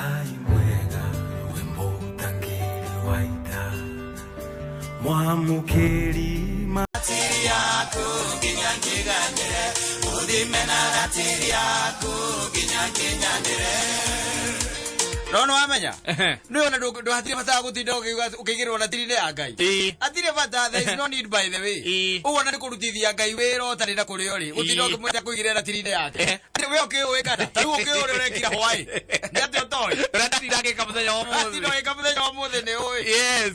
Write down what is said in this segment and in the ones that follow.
Aimwega wimbo tangiri waita Mwamukeri matiri yako ginyangiganyire Udimena ratiri yako ginyangiganyire Nono amenya no na do hatire fata gutinda ukigirwa na tirire ya Ngai atire fata there is no need by the way uwona ni kurutithia Ngai wira otarira kuri ori gutinda ukimweta kuigirira tirire yake we okiwe kana tu okiwe urekira hwai nete otoi ratira ke kamuthenya wa muthe atiro ke kamuthenya wa muthe ne oi yes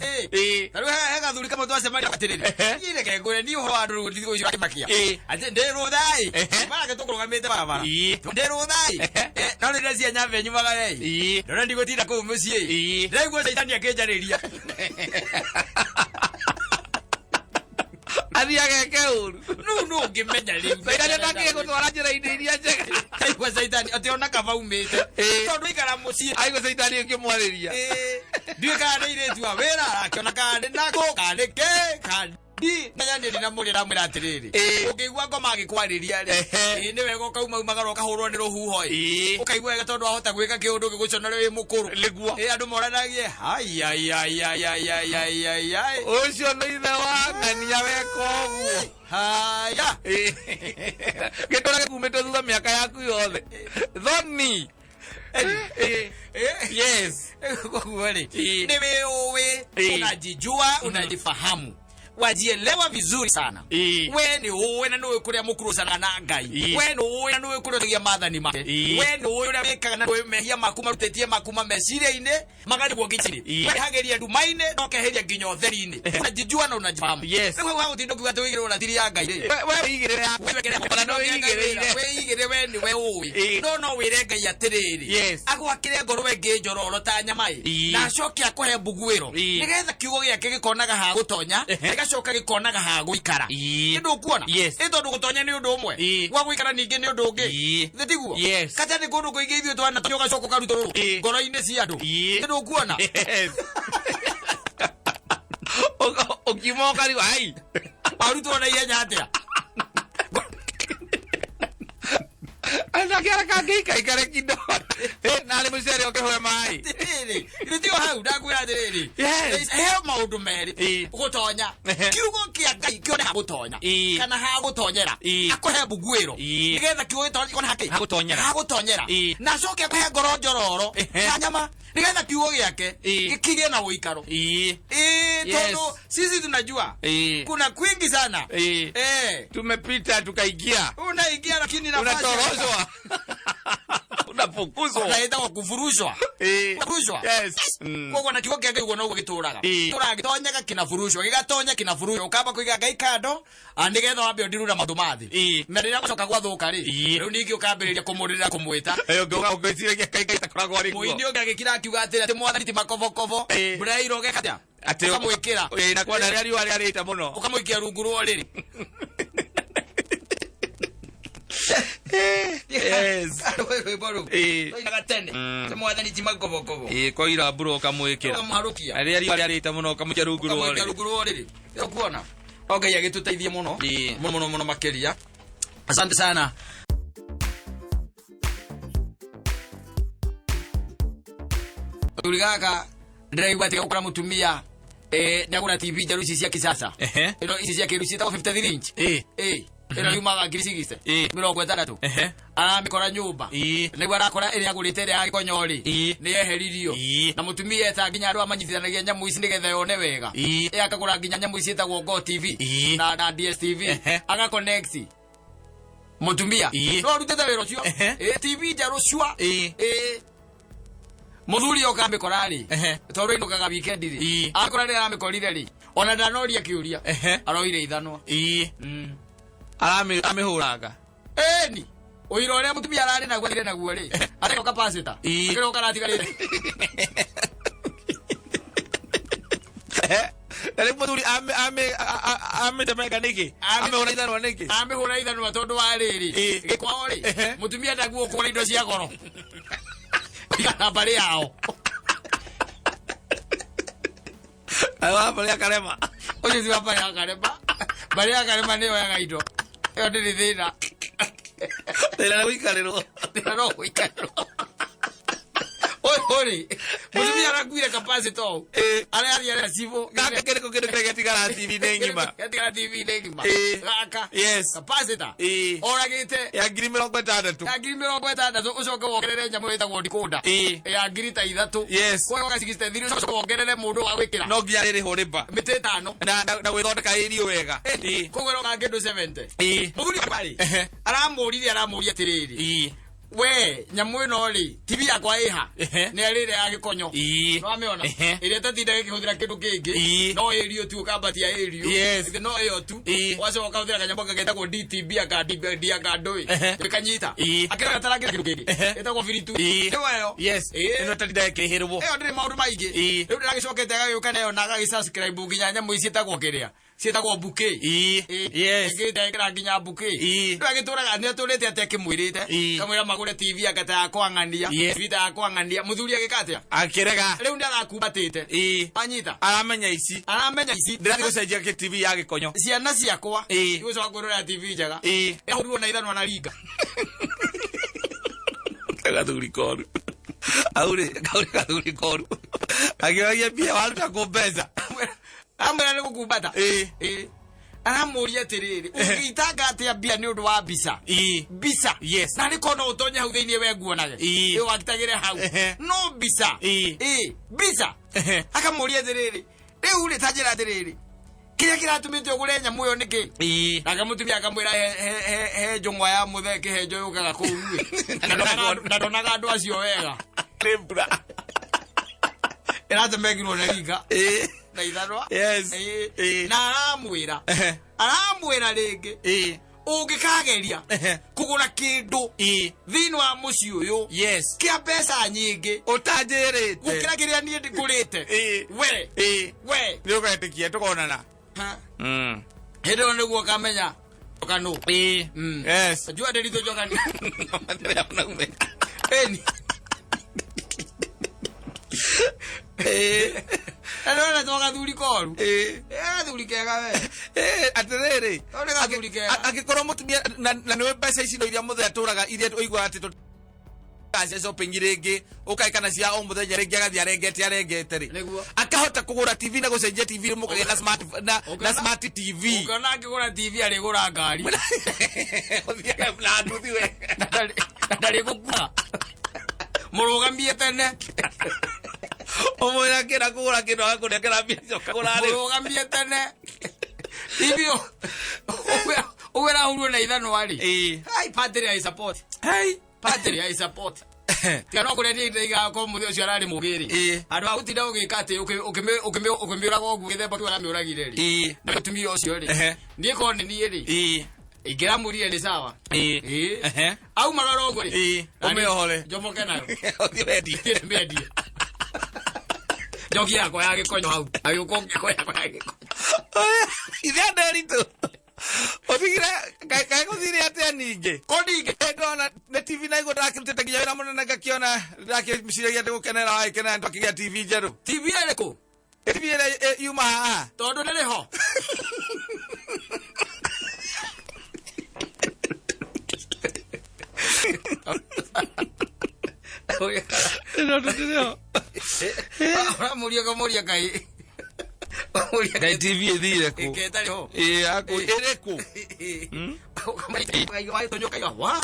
taru hega thuri kama twase mari atirire ire ke ngure ni ho andu ndithigo icio akimakia ati nderu thai mara ke tukurugamite baba nderu thai no ni ndacia nyambe nyumaga rei ndigotinda kuu mucii ndaigua shaitani akenjariria athiageke uru no ngimenya riu shaitani atakie gutwara njira-ini iria njega ndaigua shaitani ati ona kabaumite tondu ikara mucii aigua shaitani ikimwariria ndiuka nä irä tua wä ra arakiona kandi nako kandi ke kandi nyanyanä na må rä ramwä ra atä rä rä å kä igua ngoma agä kwarä ria rä nä wega å kauma umagara å kahå rwo nä rå huho å kaigua wega tondå ahota gwä ka kä å ndå gä gå conore wä må kå rå andå moranagie å cio nä ithe wa ng'ania weka å guo haya gä tå ra gä kumä te thutha mä aka yaku yothe thoni yes koguo rä nä wä å wä unajijua unajifahamu wajielewa vizuri sana we ni uwe na niwe kuria mukurusana na Ngai we ni uwe na niwe kuria mathani make we ni uwe na wekaga na niwe mehia makuma rutetie makuma meciria-ini magari gwogiciri we hageria ndumaine no keheria nginya utheri-ini unajijua na unajifahamu yes we wa utindo kuga tuigire na tiri ya Ngai we igire ya we no igire we ni we uwe no wire Ngai atiriri yes agwakire ngoro we nginjororo ta nyamai na acoke akohe mbuguiro nigetha kiugo giake gikonaga ha gutonya coka gikonaga ha guikara ndu kuona tondu gutonya ni undu umwe gwa guikara ningi ni undu ungi thitiguo kata ni kundu kuingi ithio twana tioga coko karuto ngoro-ini cia andu ndu kuona ukimoka riwa ai aruto na ihenya atia ana kera kangika ikare kido nale musere okehoe mai ndio hau ndakwira ndiriri he maundu meri gutonya kiugo kia Ngai kione ha gutonya kana ha gutonyera akohe mbuguiro nigetha kiugo tonyi kona haki ha gutonyera na coke akohe ngoro njororo na nyama nigetha kiugo giake gikirie na uikaro tondu sisi tunajua kuna kwingi sana tumepita tukaingia unaingia lakini nafasi unatorozwa unafukuzwa unaenda kwa kufurushwa kufurushwa yes kwa na kiugo kiake ugo gituraga turagitonyega kinafurushwa gigatonya kinafurushwa ukamba kuiga Ngai kando andigetha wambe ndirura mathumathi merira gucoka gwathuka ri riu ningi ukambiriria kumurira kumwita ngoga ugeciragia Ngai takoragwo ari muini ugagikira akiuga atira ati mwathani ti makovokovo burairo gekatia ati ukamwikira na kwa na riari wari arita muno ukamwikia rungu rwo riri yes wewe boro toiga tene mwathani ti makovokovo kwa ira bro kamwikira marukia riari wari arita muno ukamwikia rungu rwo riri ukuona okay agituteithie muno muno makeria asante sana Uligaka ndiraigua ati ukora mutumia ndagura TV jaru ici cia kisasa ino ici cia kiruci ta 53 inch ino yumaga ngirisigiste mirongo ĩtandatũ aramĩkora nyũmba nĩguo arakora ĩrĩa agũrĩte ĩrĩa ya gĩkonyori nĩ yeheririo na mũtumia eta nginya andũ amanyitithanagia nyamũ ici nĩgetha yone wega akagũra nginya nyamũ ici etagwo Go TV na DSTV agaconnect mũtumia no arutĩte wĩra ũcio TV njerũ cua muthuri okamikora ri tondu inukaga weekend ri akora ri aramikorire ri ona ndanoria kiuria aroire ithanwa amihuraga ni uira uria mutumia arari naguo thire naguo ri ariko capacitor kiro karatigarire ele muthuri ame temeka niki amehura ithanwa niki amehura ithanwa tondu wa riri gikwao ri mutumia ndaguo kora indo cia goro ya bari yao awa bari akarema oje si bari akarema niyo ya gaido yo ndiri thina thina no ikariro oye Ori. Mutumia arakuire capacitor. Ara sivo. Kaka kere tigara TV nengima. Tigara TV nengima. Kaka. Yes. Capacitor. Ora gite. Ya giri mirongo itandatu. Ya giri mirongo itandatu ucoke wongerere nyamu itagwo decoder. Ya giri ta ithatu. Yes. Kwa waka 63 ucoke wongerere mundu wa gwikira. No nginya riri huriba. Mite tano. Na gwithondeka irio wega. Kugwero ka kindu 70. Muguri bari. Aramuririe tiriri. We nyamu ino ri TV yakwa iha ni arire ya gikonyo no amiona ire tatinda gihuthira kindu kingi no irio tu kambati ya irio no iyo tu wacho wakahuthira kanyambo kagetagwo DTB akandoi bikanyita akira gatarangira kindu kingi etagwo firitu eweyo ino tatinda kihirwo eyo ndiri maundu maingi riu ndiragicokete agayuka nayo na agisubscribe nginya nyamu ici etagwo kiria cietagwo bouquet ngita nginya bouquet agituraga ni aturite ate kimwirite kamwira magure TV akata yakwangania vita yakwangania muthuri agikatia akirega riu ndarakumbatite anyita aramenya ici ndirathi gucenjia ki TV ya gikonyo ciana ciakwa igucoka kurora TV njega ehurwo na ithanwa na ringa gathuri koru aure gathuri koru agioya bia waruta kumbeza amwera ni gukumbata aramuria tiriri ungitanga atia bia ni undu wa bisa bisa na ni kono utonye hau thiini we nguonage wakitagire hau no bisa bisa akamuria tiriri riu ri tajira tiriri kiria kiratumite ugure nyamu yo niki akamutumia akamwira he njungwa ya mutheki he njo yukaga kuu na ndonaga andu acio wega rembura iratemegirwo na ringa na ithanwa na aramwira ringi ungikageria kugura kindu thiini wa muci uyu kia mbeca nyingi utanjirite gukira kiria nie ndigurite we ni ugetikia tukonana hindi ino niguo kamenya okanu jua ndirito jokani eni Ana toka thuri koru thuri kega we atiriri agikorwo mutumia na niwe mbeca ici no iria muthe aturaga iria uigua ati kacia shopping ringi ukaikana cia o muthenya ringi agathia arengete ri akahota kugura TV na gucenjia TV mukagia na smart TV ukona akigura TV arigura ngari uthiaga na nduthi we ndari gukua murugamie tene omwira kira kugura kindu akuria kira mbia coka gurari murugamie tene ibio ugera huru na ithanwa ri ai patri I support patri I support tiano kure ni ndiga ko muthio cio arari mugiri andu agutinda ugika ati ukimiura go gugithemba tu aramiuragire ri na tumio ucio ri ni ko ni ri igira murie ni sawa au magaro ngo ri umeohole jomoke nayo othiredi jogi yako ya gikonyo hau ayuko ngiko yako ya gikonyo ithia nderitu othigira kai guthire atia ningi kodinge ndona na TV na igora kirutete nginya wira munene ngakiona ndakimiciragia ndigukenera waikena ndokigia TV njeru TV ereko TV yuma tondu nere ho Muria kai TV ithire ku iketari ho aku ereku ai tonyoka wa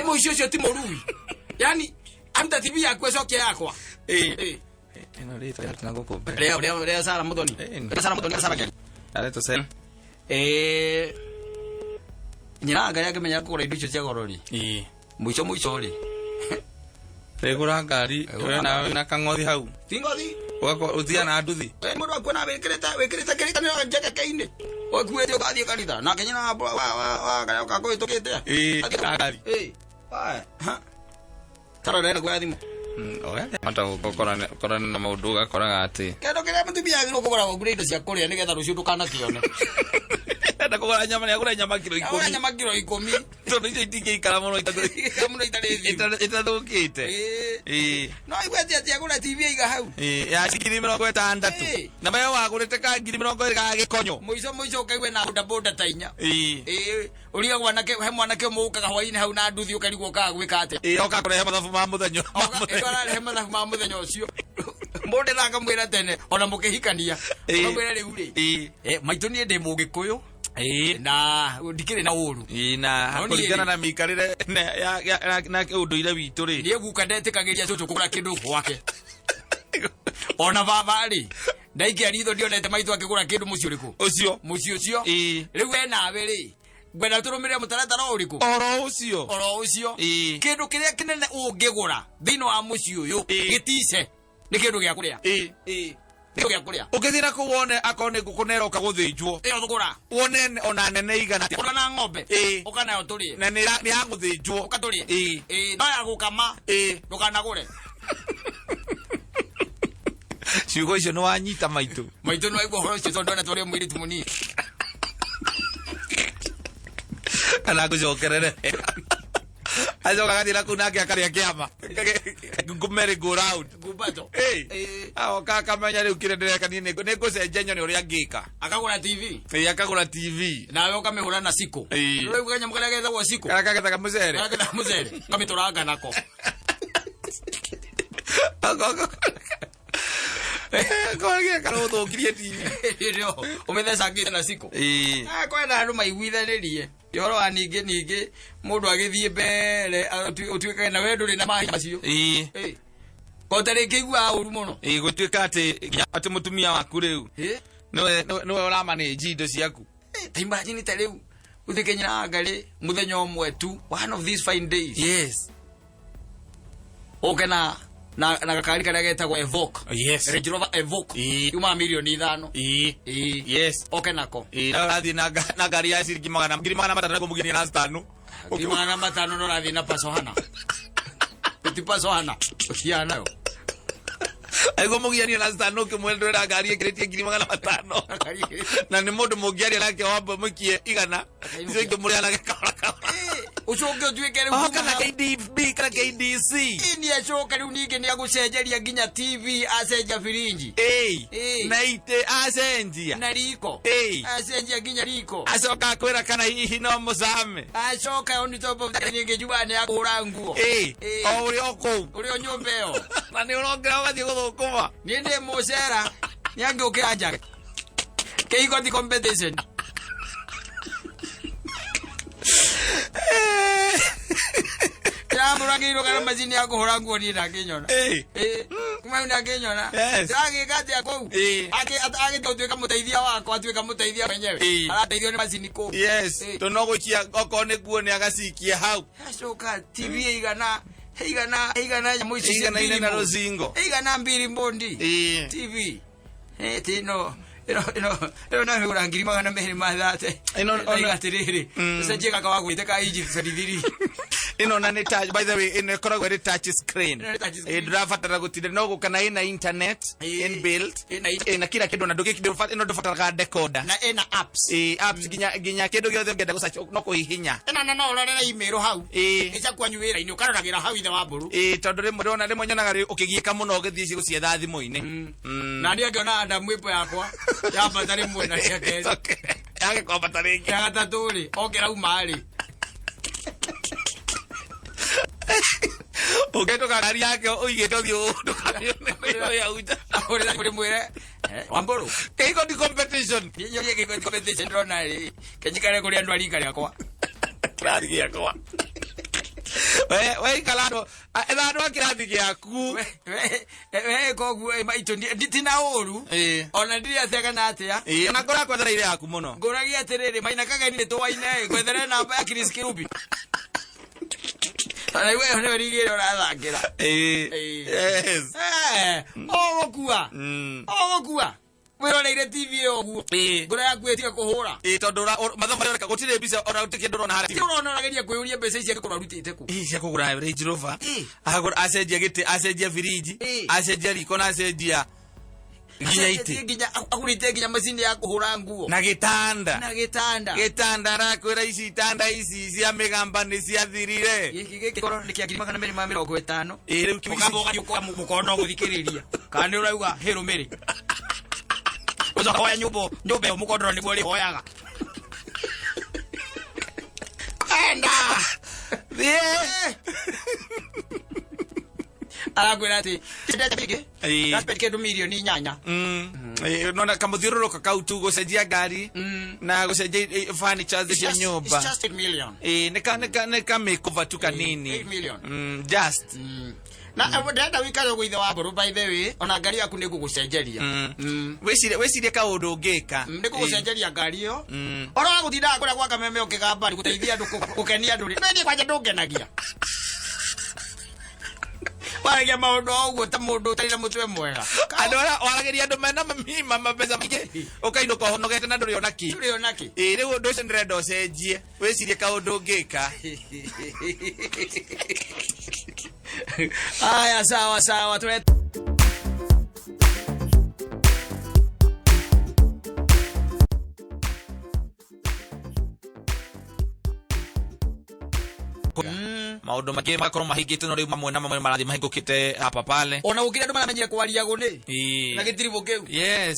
muicio cio ti murui yani amta TV yakwa cokia yakwa ino rito yatina gukumbe leo sala mudoni sala gani ale to sen nyiraga yake menya kugura indo icio cia gorori muico ri regura ngari we na kangothi hau tingothi wako uthia na nduthi mundu akona wikirite kirikano njeke kaine wakuete ukathie kanitha na kenya na wa kana kako itukite ngari tara rena kwa thimu oya mata gukora na maundu gakoraga ati kendo kiria mutumia agirwo kugura gura indo cia kuria nigetha rucio ndukana kione urenda kugura nyama ni agura nyama kilo 10 agura nyama kilo 10 tondu icio itingi ikara muno itathukite no igwete ati agura TV iga hau ya 60 na bayo wagurite ka 70 ka gikonyo muico kaigwe na boda tainya uria gwanake he mwanake umukaga hwaini hau na nduthi ukarigwo ka gwika ate oka kurehe mathabu ma muthenyo he mathabu ma muthenyo ucio mbonde nanga mwira tene ona mukihikania mwira riu ri maitu ni ndi mugikuyu na ndikire na uru na kuringana na mikarire na unduire witu ri ni guka ndetikagiria cucu kugura kindu gwake ona baba ri ndaikia ritho ndionete maitu akigura kindu mucio riku ucio riu enawe ri gwenda turumire mutaratara uriku oro ucio kindu kiria kinene ungigura thino wa mucio uyu gitice ni kindu gia kuria ukithira kuwone akone gukunera ukaguthinjwo thugura wone ona nene igana ona na ng'ombe ukana yo turie na ni aguthinjwo ukaturie no ya gukama ndukanagure ciugo icio ni wanyita maitu no aigua horo icio tondu ona turie mwiritu munini kana gucokerere ajoka gathira ku nake akaria kiama ngumeri go round gubato ao kamenya riu kirendere kanini ni gucenjia nyoni uria ngika akagura TV akagura TV nawe ukamihura na siko riu kanya mukara getha gwa siko akagetha mucere kamituranga nako Kogia karoto kirie TV ndio umethesa ngite na siko kwenda andu maiguithanirie yoro aningi mundu agithie mbere utuike na wendu ri na mahi macio kotare kigwa uru muno gutuika ati mutumia waku riu no ora manage indo ciaku imagine tariu uthike nyina ngari muthenya omwe tu one of these fine days yes okena na gakari karia getagwo Evoque Range Rover Evoque yuma milioni 5 yes okenako arathi na gari ya ciringi 500 kumugiria na stano 500 no rathi na pasohana ukiana yo aigo mugiania na stano kimwendo ra gari ikiretie 500 na ni mundu mugiaria nake wambo mukie igana icio ingi muri ana gakora ucoke utuike riu kana KDB kana KDC ni acoka riu ningi ni agucenjeria nginya TV acenjia firinji na ite acenjia na riko acenjia nginya riko acoka kwira kana hihi no musame acoka on top of the ningi jubane akura nguo o uri oku uri nyumba yo na ni urongera wathi guthukuma ni ndi mucera ni angi ukiranja keiko the competition muragiro kana mazini yako horangu ni ndakinyona kuma ndakinyona ndage gati yako ake totweka muteithia wako atweka muteithia wenyewe arateithio ni mazini ko yes tonogukia okone guo ni agasikia hau acoka TV igana ya muici igana ine na rozingo igana mbiri mbondi TV tino ino na urangiri magana meheri mathate ino gatiriri ucenjie kaka waku iteka iji sadithiri ino na ni touch by the way ino koragwo ri touch screen ndirafatara gutinde no gukana ina internet inbuilt ina kila kindu na nduki kindu ino ndufatara decoder na ina apps apps ginya kindu giothe ngenda gusearch no kuhihinya ina no urorera email hau ica kwanyu wira ini ukaroragira hau ithe wa mburu tondu rimwe ndona rimwe nyonaga ri ukigieka muno ugithii gucietha thimu-ini na ndio ngiona adamu ipo yakwa ya batari mwena ya kesi yake kwa batari ya gataturi okera umari ugeto gari yake uigeto thio ndukanio ya uja ora kuri mwere wamburu keiko di competition yo ye keiko competition rona ri kejikare kuri andu alika yakwa rari yakwa we kalado ethano akirathi giaku we kogu maito nditina uru ona ndiria thega na atia na ngora kwethera ire yaku muno ngoragi atiriri maina kaga ni twaine kwethera namba ya Chris Kirubi ana we ne rigire ora thagira yes ogokua wiroreire TV oguo ngora yaku etika kuhura tondu mathomo reka gutire mbica ora utike ndoro na harati urona urageria kwiyuria mbeca ici akikora rutite ku cia kugura Range Rover agora acenjia giti acenjia firiji acenjia riko na acenjia nginya iti nginya agurite nginya macini ya kuhura nguo na gitanda gitanda rakwira ici itanda ici cia migamba ni ciathirire giki koro ni kiagiri magana meri ma 50 riu ukaboga yuko mukono guthikiriria kandi urauga hirumiri uzo hoya nyumba mukono ni boli hoyaga anda agwira ati ndetike gaspeke milioni nyanya nona kamuthiururuka kau tu gucenjia ngari na gucenjia furniture cia nyumba it's just 8 million nika makeover tu kanini 8 million just na ndenda wikare gwithe wa mburu by the way ona ngari yaku nigugucenjeria wecirie kaundu ngika nigugucenjeria ngari yo ora gutinda kuria gwa kameme ukigamba guteithia andu gukenia andu ni kwanja ndungenagia waragia maundu oguo ta mundu utarire mutwe mwega andu warageria andu mena mapesa maingi ukainuka honogete na nduri onaki riu undu ucio ndirenda ucenjie wecirie kaundu ngika aya sawa tule maundu make makorwo mahingite no riu mamwe na mamwe marathi mahingukite hapa pale ona ukire andu maramenyire kwaria guni na gitiribu kiu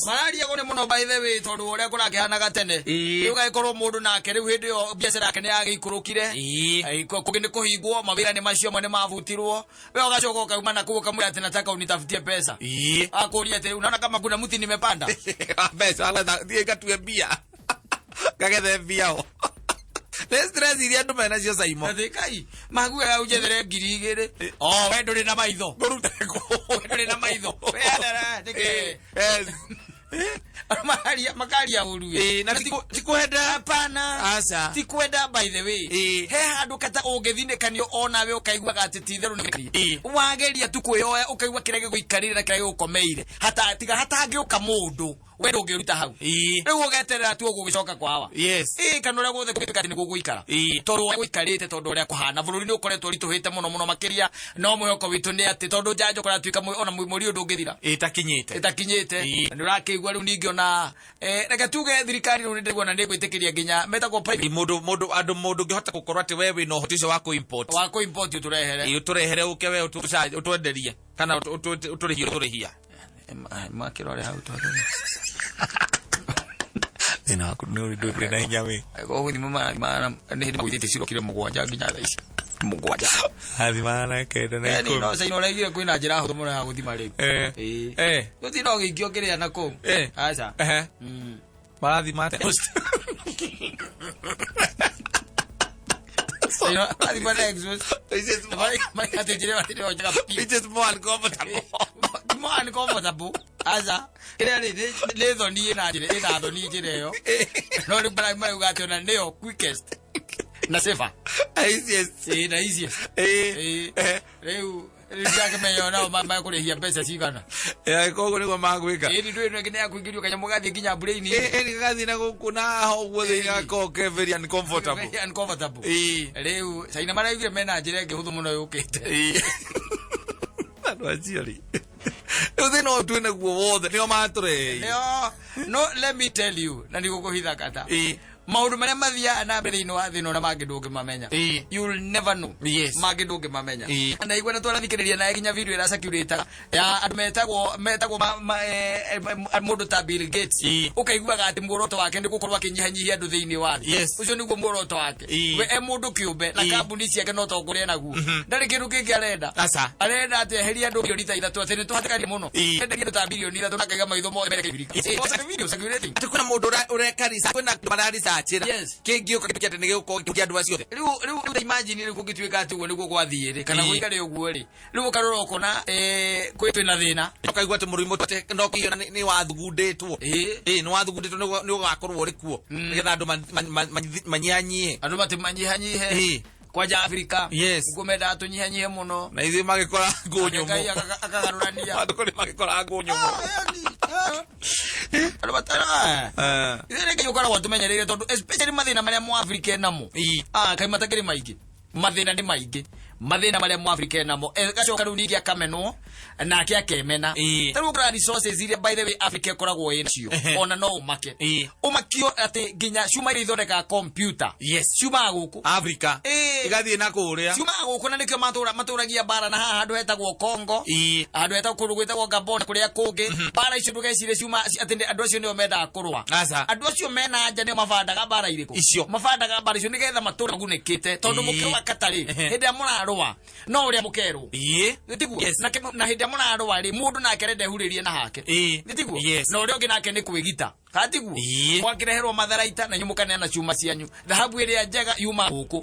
mararia guni muno by the way tondu uria kurakihanaga tene riu gaikorwo mundu nake riu hindi yo biacara yake ni yagiikurukire kugini kuhingwo mawira ni macio mwene mavutirwo we ugacoka ukauma na kuuka mwira tena nataka unitafutie pesa akuria ati unaona kama kuna mti nimepanda pesa ala thie gatue bia kagethe biao stress iria andu mena cio saimo athikai maguo ya ujethere 2000 we nduri na maitho nduri na maitho makaria uruwe na tikuenda hapana asa tikuenda by the way he handu kata ungithinekanio ona we ukaigwa gati titheru ni wageria tu kuyoya ukaigwa kirege guikarira na kirege gukomeire hata angiuka mundu we ndungiruta hau riu ugeterera tu ugugicoka kwawa kanura guthe kwikati ni guguikara tondu guikarite tondu uria kuhana bururi ni ukoretwo rituhite muno makiria no mwihoko witu ni ati tondu njanjo kuratuika ona muri ndungithira itakinyite ni urakigwa riu ningi ona reke tuge thirikari riu ndirigwo na ndigwitikiria nginya metagwo pipe mundu ngihota gukorwo ati wewe no hoti ucio wa import uturehere uke we utwenderie kana uturihia makirore hau tondu ina akunuri nduri na nyame ko ni mama ni hindi kuite cirokire mugwanja nginya thaici mugwanja hathi mana kenda na iko no sai no legire kwina njira huthu muno ya guthima riu gutino gikio kiria na ku acha marathi mate you I think my legs was my it's just more uncomfortable asa kile le dhoni ina dhoni jire yo no le bara mai ugato na neo quickest na safer easiest leo Ndio meona mama yako lehia pesa sigana kogo niko magwika ndio ino ngine yakuingirio kanyamugathi nginya brain gathi na gukuna ho guothe yako ke very uncomfortable leo saina mara yugire mena njire ngihuthu muno yukite ndo aciari no twene guo wothe nio mature no let me tell you na nigukuhitha kata maundu maria mathia na mbere ino athino na mangindunge mamenya you'll never know mangindunge mamenya na igwe na twarathikiriria na ginya video ira circulate ya andu metagwo mundu ta Bill Gates ukaiguaga ati muoroto wake ni gukorwa kinyihanyihia andu thiini wa ucio niguo muoroto wake we mundu kiumbe na kambuni ciake no tongoria naguo ndari kindu kingi arenda ati eheria andu ngirita ithatu ati ni tuhatikani muno enderia ta bilioni ithatu na kaiga maitho mo mbere kibirika video circulate tukuna mundu urekarisa kwena mararisa achira kingi ukakipikete nige ukokia andu acio riu imagine riu kugituika ati ugo niguo gwathiire kana guikare uguo ri riu ukarora ukona kwitwe na thina ukaigwa ati murimo tate no kiyo ni wathugunditwo ni wathugunditwo ni ugakorwo ri kuo nigetha andu manyanyie andu matimanyihanyihe kwa Afrika ngumenda atunyihanyihe muno na ithi magikora ngunyumu akagarurania andu kuri magikora ngunyumu andu batara ire ke yukara watumenyerere tondu especially mathina maria mu Africa namo kai matakiri maingi mathina ni maingi mathina maria mu Africa namo gacoka riu ningi akamenwo nake akemena taru kura resources iria by the way Africa koragwo inacio ona no umake umakio ati ginya cuma iria ithondeka computer cuma guku Africa igathie na kuria cuma guku na nikio maturagia bara na haha handu hetagwo Congo handu hetagwo kundu gwitagwo Gabon kuria kungi bara icio ndugecire cuma ati andu acio nio mendaga kurwa andu acio mena nja nio mabandaga bara iriku mabandaga bara icio nigetha matura gunikite tondu mukirwa katari hindi amurarwa no uria mukeru gitiguo na hindi amurarwa ri mundu nake rende huririe na hake gitiguo no uria ungi nake ni kwigita hatiguo mwakireherwo matharaita na nyumukane na cuma cianyu dhahabu iria njega yuma guku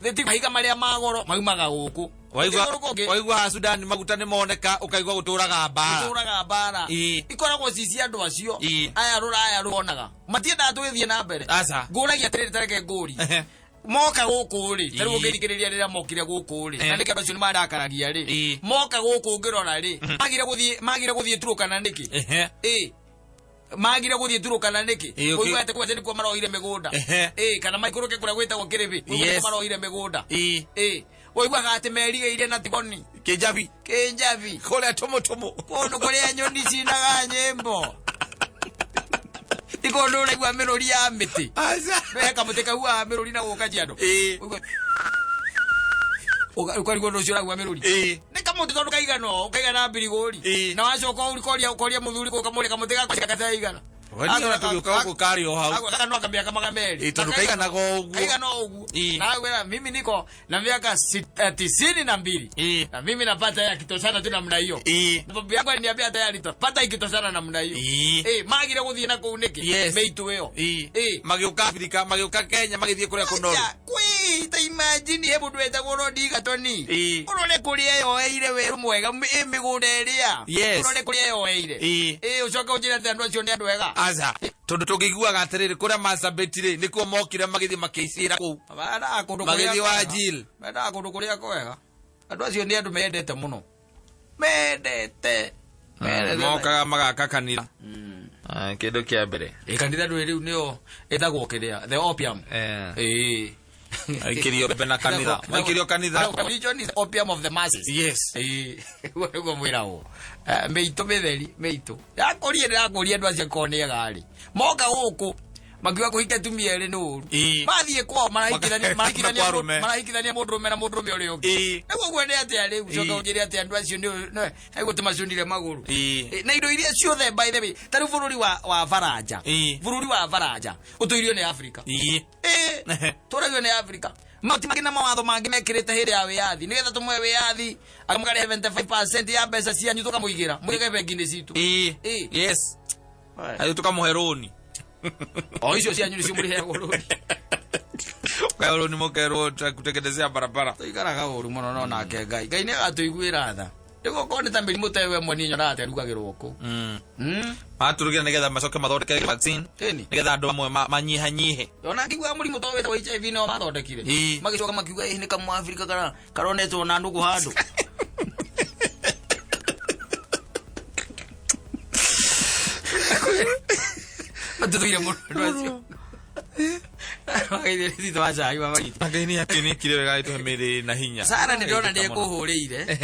gitiguo higa maria magoro maumaga guku waigua Sudan maguta ni moneka ukaigua guturaga bara ikoragwo cici andu acio aya ruonaga matienda twithie na mbere nguragia tiriri tareke nguri moka guku ri taru ngirigiriria rira mokire guku ri na ndike bacio ni marakaragia ri moka guku ngirora ri magire guthie turukana ndiki magire guthie turukana ndiki kuigua ate kwete nikuo marohire migunda kana maikuruke kuria gwitagwo kiribi kuigua marohire migunda waigua gate merigeire na tigoni kinjavi kuria tomotomo kundu kuria nyoni cinaga nyimbo ikondo raigua mirori ya miti weka muteka huwa mirori na guka jiando ukarigwo no cira gwa mirori nika mutu tondu kaigana mbirigori na wacoka ukoria muthuri kukamurika muteka kwa kata igana agora tugiuka guku kari o hau agora no akambia kama meri tondu kaigana ugu na wewe mimi niko na miaka 92 na mimi napata ya kitosana tu namna hiyo bibi yangu aliniambia tayari pata ikitosana namna hiyo magire guthie na kuuniki meitu weo magiuka Afrika magiuka Kenya magithie kuria kunoru ta imagine hebu tweta gorodi gatoni urone kuria yoeire weru mwega migunda iria urone kuria yoeire ucoka ujira ndandu acio ni andu wega aza tondu tungiguaga atiriri kuria masabetire nikuo mokire magithie makeicira ku bara kundu kuria wa jil bara kundu kuria kwega andu acio ni andu mendete muno mendete mokaga magaka kanira kindu kia mbere kanitha riu nio etagwo kiria the opium Aikirio bena kanitha aikirio kanitha religion is opium of the masses wego mwira wo meitu metheri meitu yakorie andu acio konia gari moka guku magiwa kuhika tumia ri nuru mathie kwao marahikithania mundurume na mundurume uri ungi niguo gwene atia riu coka ungire atia andu acio no egutuma maguru na indo iria ciothe by the way tari bururi wa Faranja utuirio ni Africa turagio ni Africa matimagina mawatho mangi mekirite hiri ya wiathi nigetha tumwe wiathi akamugare 75% ya mbeca cianyu tukamuigira muige bengi-ini citu yes ayo tukamuheroni icio cianyu nicio muriheagwo roni kayo ni mokero kutekelezea barabara ikaraga uru muno no nake ngai ni atuiguira tha ndiko kone ta mirimu tewe mweninyo na aterugagirwo ku maturugira nigetha macoke mathondeke vaccine nigetha andu amwe manyihanyihe ona ngigua murimu to weta HIV no mathondekire magicoka makiuga ni kamu Africa karonetwo na ndugu handu maturugira muno Ndio acha ayo baba. Ngeni yakini kile wega ito meri na hinya. Sara ndona ndikuhurire.